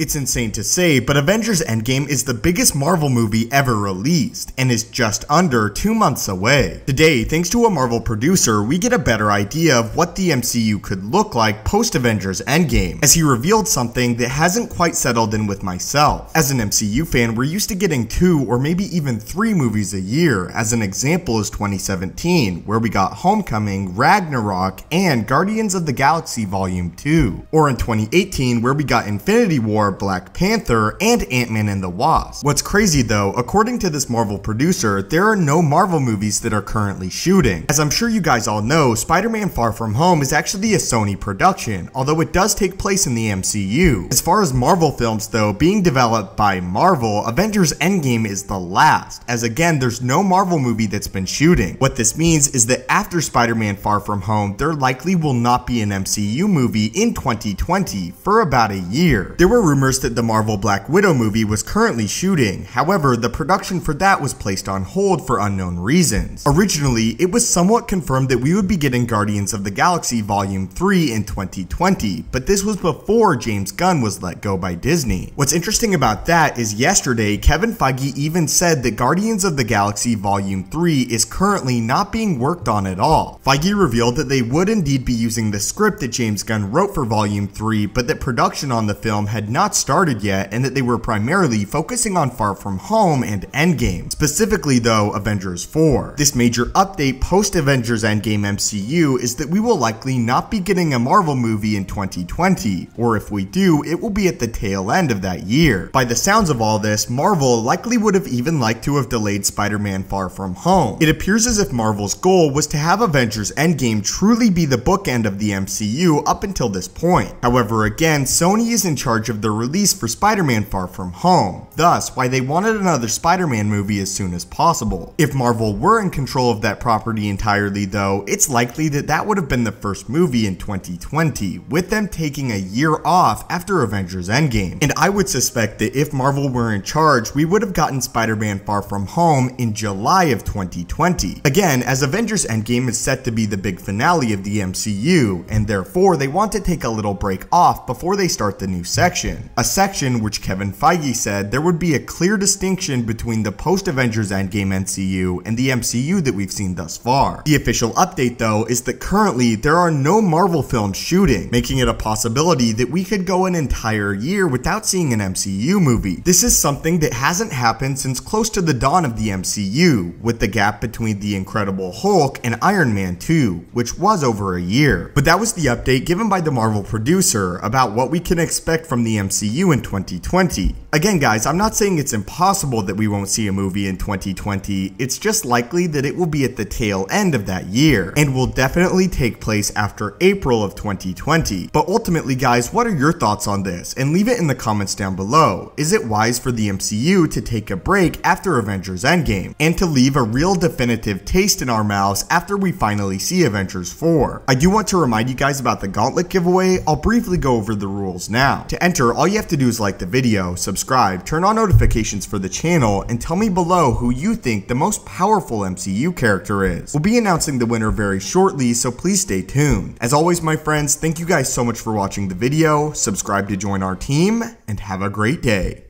It's insane to say, but Avengers Endgame is the biggest Marvel movie ever released, and is just under 2 months away. Today, thanks to a Marvel producer, we get a better idea of what the MCU could look like post-Avengers Endgame, as he revealed something that hasn't quite settled in with myself. As an MCU fan, we're used to getting 2 or maybe even 3 movies a year. As an example is 2017, where we got Homecoming, Ragnarok, and Guardians of the Galaxy Volume 2. Or in 2018, where we got Infinity War, Black Panther, and Ant-Man and the Wasp. What's crazy though, according to this Marvel producer, there are no Marvel movies that are currently shooting. As I'm sure you guys all know, Spider-Man Far From Home is actually a Sony production, although it does take place in the MCU. As far as Marvel films though, being developed by Marvel, Avengers Endgame is the last, as again, there's no Marvel movie that's been shooting. What this means is that after Spider-Man Far From Home, there likely will not be an MCU movie in 2020 for about a year. There were rumors that the Marvel Black Widow movie was currently shooting, however, the production for that was placed on hold for unknown reasons. Originally, it was somewhat confirmed that we would be getting Guardians of the Galaxy Volume 3 in 2020, but this was before James Gunn was let go by Disney. What's interesting about that is yesterday, Kevin Feige even said that Guardians of the Galaxy Volume 3 is currently not being worked on at all. Feige revealed that they would indeed be using the script that James Gunn wrote for Volume 3, but that production on the film had not started yet and that they were primarily focusing on Far From Home and Endgame, specifically though Avengers 4. This major update post-Avengers Endgame MCU is that we will likely not be getting a Marvel movie in 2020, or if we do, it will be at the tail end of that year. By the sounds of all this, Marvel likely would have even liked to have delayed Spider-Man Far From Home. It appears as if Marvel's goal was to have Avengers Endgame truly be the bookend of the MCU up until this point. However, again, Sony is in charge of the release for Spider-Man Far From Home, thus why they wanted another Spider-Man movie as soon as possible. If Marvel were in control of that property entirely though, it's likely that that would have been the first movie in 2020, with them taking a year off after Avengers Endgame. And I would suspect that if Marvel were in charge, we would have gotten Spider-Man Far From Home in July of 2020. Again, as Avengers Endgame is set to be the big finale of the MCU, and therefore they want to take a little break off before they start the new section. A section which Kevin Feige said there would be a clear distinction between the post-Avengers Endgame MCU and the MCU that we've seen thus far. The official update though is that currently there are no Marvel films shooting, making it a possibility that we could go an entire year without seeing an MCU movie. This is something that hasn't happened since close to the dawn of the MCU, with the gap between The Incredible Hulk and Iron Man 2, which was over a year. But that was the update given by the Marvel producer about what we can expect from the MCU in 2020. Again guys, I'm not saying it's impossible that we won't see a movie in 2020, it's just likely that it will be at the tail end of that year, and will definitely take place after April of 2020. But ultimately guys, what are your thoughts on this? And leave it in the comments down below. Is it wise for the MCU to take a break after Avengers Endgame, and to leave a real definitive taste in our mouths after we finally see Avengers 4? I do want to remind you guys about the Gauntlet giveaway. I'll briefly go over the rules now. To enter, all you have to do is like the video, subscribe, turn on notifications for the channel, and tell me below who you think the most powerful MCU character is. We'll be announcing the winner very shortly, so please stay tuned. As always my friends, thank you guys so much for watching the video, subscribe to join our team, and have a great day.